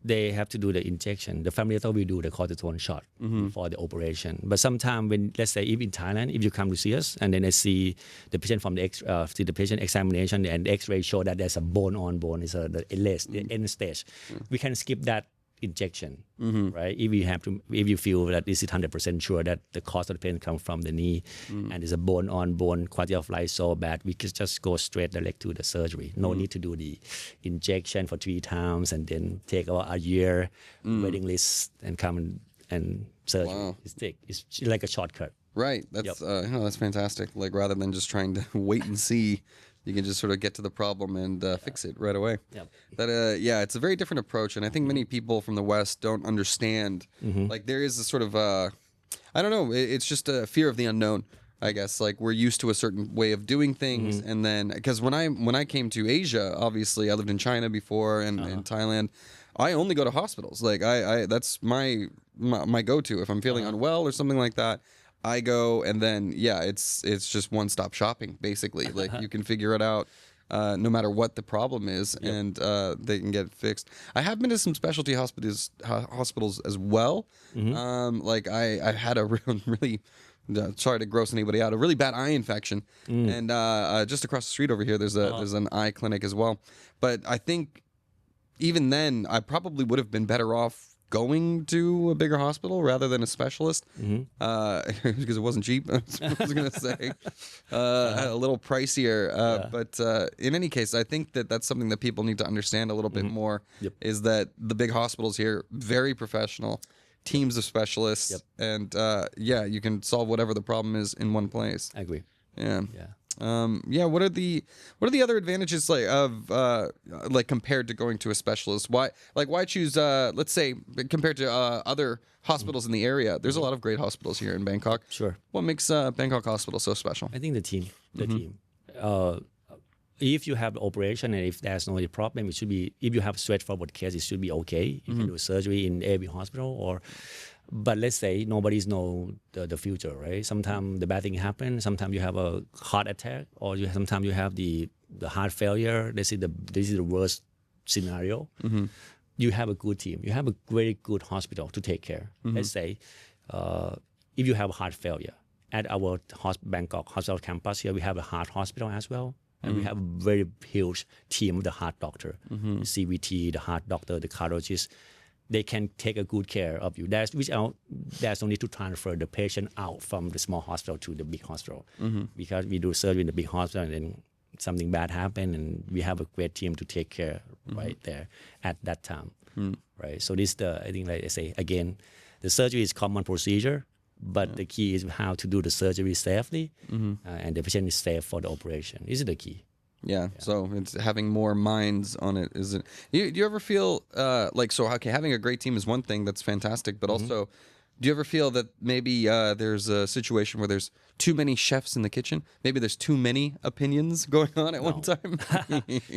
they have to do the injection. The family doctor will do the cortisone shot for the operation. But sometimes when, let's say, if in Thailand, if you come to see us and then I see the patient from the patient examination and the X-ray show that there's a bone on bone, is the end stage, we can skip that injection, right? If you feel that this is 100% sure that the cause of the pain comes from the knee and there's a bone on bone, quality of life so bad, we can just go straight direct to the surgery. No need to do the injection for 3 times and then take about a year waiting list and come and surgery. Wow. It's like a shortcut. Right. That's fantastic. Like rather than just trying to wait and see. You can just sort of get to the problem and fix it right away. It's a very different approach, and I think many people from the West don't understand. Like there is a sort of, I don't know, it's just a fear of the unknown, I guess. Like we're used to a certain way of doing things, and then because when I came to Asia, obviously I lived in China before and in Thailand. I only go to hospitals. Like I that's my go-to if I'm feeling unwell or something like that. I go and then it's just one-stop shopping basically. Like you can figure it out no matter what the problem is, and they can get it fixed. I have been to some specialty hospitals as well. Like I had a really sorry to gross anybody out, a really bad eye infection, and just across the street over here there's an eye clinic as well. But I think even then I probably would have been better off going to a bigger hospital rather than a specialist because it wasn't cheap. I was going to say a little pricier. But in any case, I think that that's something that people need to understand a little bit more. Is that the big hospitals here very professional, teams of specialists, and you can solve whatever the problem is in one place. I agree. Yeah. What are the other advantages like compared to going to a specialist? Why choose let's say compared to other hospitals in the area? There's a lot of great hospitals here in Bangkok. Sure. What makes Bangkok Hospital so special? I think the team. If you have the operation and if there's no problem, it should be. If you have straightforward case, it should be okay. You can do surgery in every hospital But let's say nobody's know the future, right? Sometimes the bad thing happens. Sometimes you have a heart attack, or sometimes you have the heart failure. This is the worst scenario. You have a good team. You have a very good hospital to take care. Let's say if you have heart failure at our Bangkok Hospital campus here, we have a heart hospital as well. And we have a very huge team of the heart doctor, the CVT, the heart doctor, the cardiologist. They can take a good care of you. There's no need to transfer the patient out from the small hospital to the big hospital because we do surgery in the big hospital and then something bad happen and we have a great team to take care right there at that time, right? So I think like I say again, the surgery is common procedure, but the key is how to do the surgery safely and the patient is safe for the operation. This is the key. Yeah, so it's having more minds on it. Is it? Do you ever feel having a great team is one thing that's fantastic, but also, do you ever feel that maybe there's a situation where there's too many chefs in the kitchen? Maybe there's too many opinions going on at one time.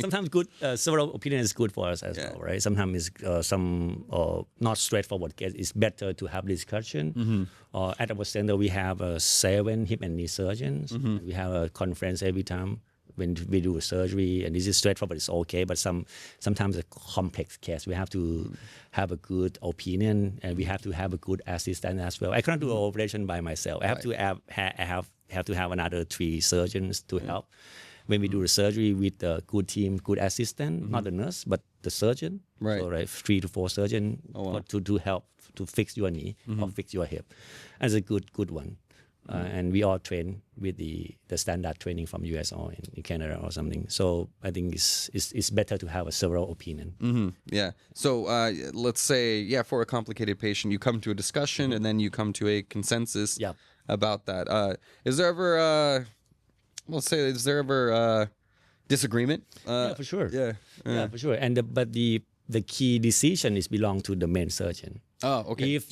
Sometimes several opinions is good for us as well, right? Sometimes some not straightforward case. It's better to have discussion. At our center, we have 7 hip and knee surgeons. We have a conference every time when we do a surgery, and this is straightforward, it's okay, but sometimes a complex case, we have to have a good opinion, and we have to have a good assistant as well. I cannot do an operation by myself. I have to have another 3 surgeons to help. When we do the surgery with a good team, good assistant, not the nurse, but the surgeon. Right. So 3 to 4 surgeons to help to fix your knee or fix your hip. That's a good one. And we all train with the standard training from US or in Canada or something. So I think it's better to have a several opinion. Yeah. So let's say, for a complicated patient, you come to a discussion and then you come to a consensus about that. Is there ever, disagreement? Yeah, for sure. Yeah, for sure. And but the key decision is belong to the main surgeon. Oh, okay. If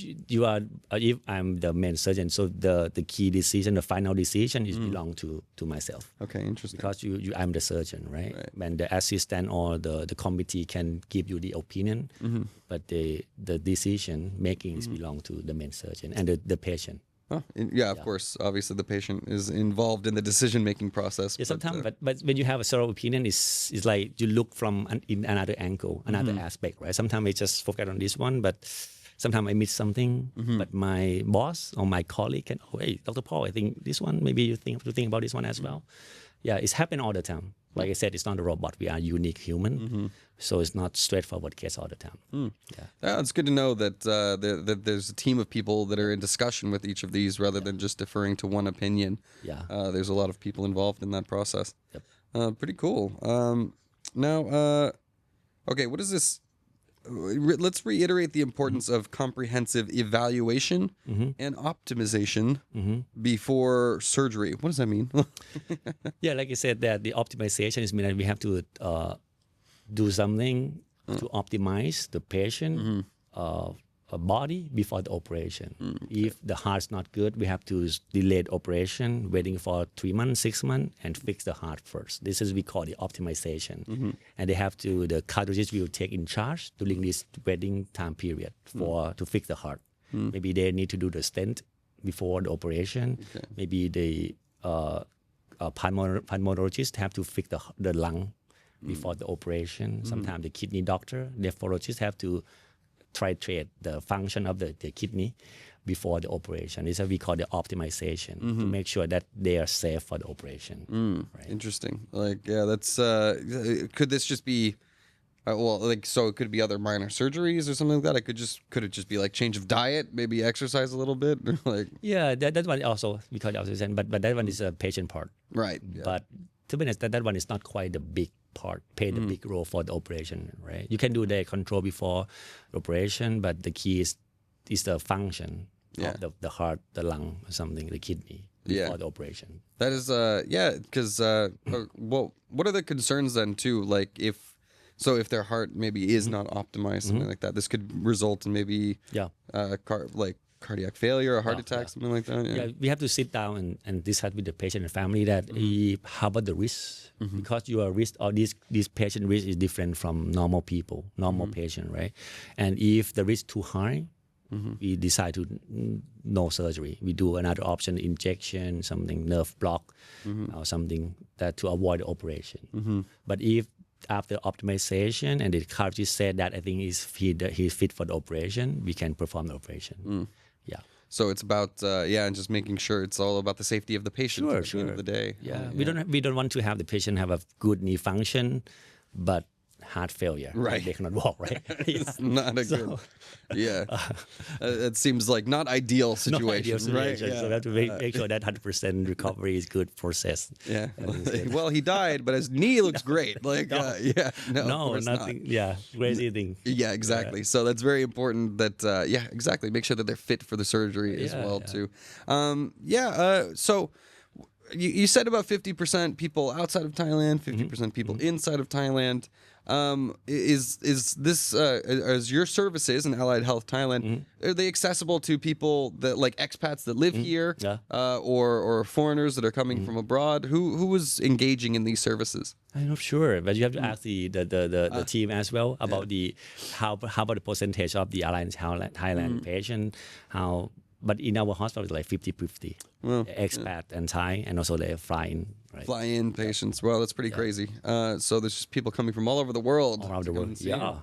I'm the main surgeon, so the key decision, the final decision is belong to myself. Okay, interesting. Because I'm the surgeon, right? And the assistant or the committee can give you the opinion, but the decision making is belong to the main surgeon and the patient. Oh, of course. Obviously, the patient is involved in the decision-making process. Yeah, sometimes, but when you have a several opinion, it's like you look from in another angle, another aspect, right? Sometimes I just focus on this one, but sometimes I miss something. But my boss or my colleague can, hey, Dr. Paul, I think this one, maybe you have to think about this one as well. Yeah, it's happened all the time. Like I said, it's not a robot. We are unique human. So it's not straightforward case all the time. It's good to know that that there's a team of people that are in discussion with each of these rather than just deferring to one opinion. There's a lot of people involved in that process. Pretty cool. Now, what is this? Let's reiterate the importance of comprehensive evaluation and optimization before surgery. What does that mean? Like I said, that the optimization is mean that we have to do something to optimize the patient body before the operation. If the heart's not good, we have to delay the operation, waiting for 3 months, 6 months, and fix the heart first. This is we call the optimization. And the cardiologist will take in charge during this waiting time period to fix the heart. Maybe they need to do the stent before the operation. Maybe the pulmonologist have to fix the lung before the operation. Sometimes the kidney doctor, nephrologist have to titrate the function of the kidney before the operation. This is what we call the optimization to make sure that they are safe for the operation. Interesting. That's could this just be Well, like, so it could be other minor surgeries or something like that. Could it just be like change of diet, maybe exercise a little bit, like Yeah, that one also we call it observation, but that one is a patient part. right? Yeah. But to be honest, that one is not quite the big part, play the big role for the operation, right? You can do the control before the operation, but the key is the function of the heart, the lung, or something, the kidney before the operation. That is because well, what are the concerns then too? Like if their heart maybe is not optimized, something like that, this could result in maybe cardiac failure or heart attack, something like that. Yeah, we have to sit down and discuss with the patient and family that how about the risk, because your risk or this patient risk is different from normal people, normal patient, right? And if the risk too high, we decide to no surgery. We do another option, injection, something nerve block, or something that to avoid the operation. But if after optimization and the cardiologist said that I think he's fit for the operation, we can perform the operation. Yeah. So it's about and just making sure it's all about the safety of the patient at the end of the day. Yeah, we don't want to have the patient have a good knee function, but heart failure. Right. They cannot walk, right? It's not a good. Yeah. It seems like not ideal situation, right? Yeah. So we have to make sure that 100% recovery is good process. Yeah. Well, he died, but his knee looks great. Like, no, nothing. Not. Yeah, crazy thing. Yeah, exactly. So that's very important that, exactly. Make sure that they're fit for the surgery as well, too. So you said about 50% people outside of Thailand, 50% people inside of Thailand. Is this as your services in Allied Health Thailand, are they accessible to people that like expats that live here, or foreigners that are coming from abroad? Who is engaging in these services? I'm not sure, but you have to ask the team as well about how about the percentage of the Allied Thailand patient, how. But in our hospital, it's like 50-50. Well, expat and Thai, and also they fly in. Right? Fly in patients. Well, that's pretty crazy. So there's just people coming from all over the world. All around the world, yeah.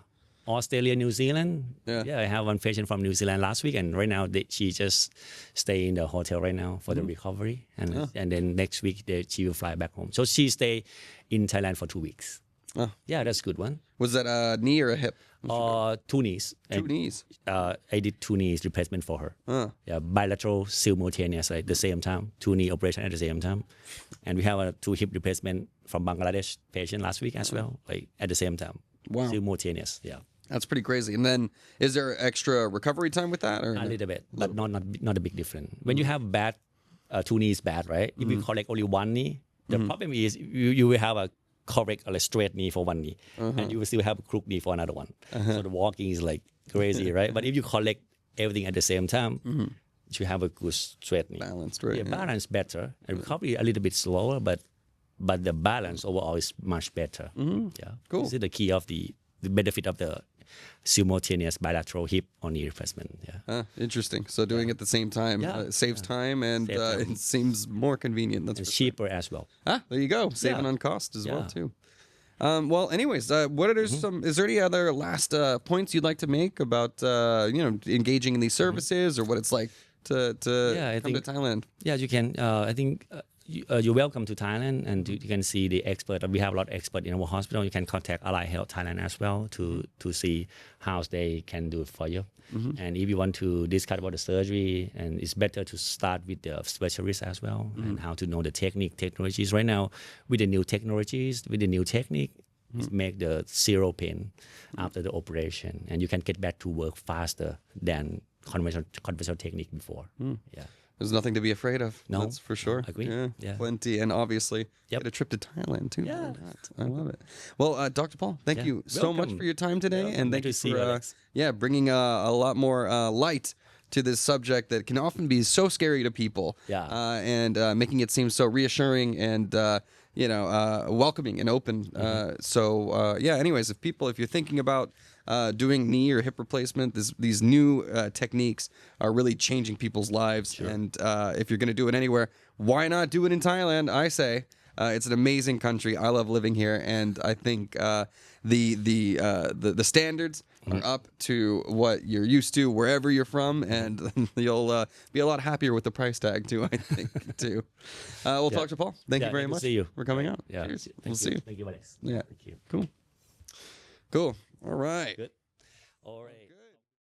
Australia, New Zealand. Yeah, I have one patient from New Zealand last week, and right now she just stay in the hotel right now for the recovery, and then next week she will fly back home. So she stay in Thailand for 2 weeks. Oh. Yeah, that's a good one. Was that a knee or a hip? 2 knees. Two knees. I did 2 knees replacement for her. Yeah, bilateral simultaneous, like the same time. 2 knee operation at the same time. And we have a 2 hip replacement from Bangladesh patient last week as well, like at the same time. Wow. Simultaneous, yeah. That's pretty crazy. And then is there extra recovery time with that? Or a little bit, but not a big difference. When you have bad, 2 knees bad, right? If you collect only 1 knee, the problem is you will have a correct or a straight knee for 1 knee, and you will still have a crooked knee for another one. So the walking is like crazy, right? But if you collect everything at the same time, you have a good straight knee. Balanced, right? Yeah, balance better. And recovery a little bit slower, but the balance overall is much better. Yeah, cool. This is the key of the benefit of the simultaneous bilateral hip or knee replacement. Yeah. Interesting. So doing it at the same time saves time, and it seems more convenient. That's cheaper as well. There you go. Saving on cost as well too. Well, anyways, what are some? Is there any other last points you'd like to make about engaging in these services or what it's like to come to Thailand? Yeah, you can. I think. You're welcome to Thailand, and you can see the expert. We have a lot of experts in our hospital. You can contact Allied Health Thailand as well to see how they can do it for you. And if you want to discuss about the surgery, and it's better to start with the specialist as well, and how to know the technologies. Right now, with the new technologies, with the new technique, it make the zero pain after the operation, and you can get back to work faster than conventional technique before. Yeah. There's nothing to be afraid of. No, that's for sure. Agree. Yeah. Plenty, and obviously get a trip to Thailand too. Yeah. I love it. Well, Dr. Paul, thank you so much for your time today, and thank you for bringing a lot more light to this subject that can often be so scary to people. Yeah. And making it seem so reassuring and welcoming and open. Anyways, if you're thinking about doing knee or hip replacement, these new techniques are really changing people's lives. Sure. And if you're going to do it anywhere, why not do it in Thailand? I say it's an amazing country. I love living here, and I think the standards are up to what you're used to wherever you're from, and you'll be a lot happier with the price tag too. I think too. Dr. Paul, thank you very much for coming out. Yeah, we'll see you. Thank you, Alex. Yeah, thank you. Cool. Cool. All right. Good.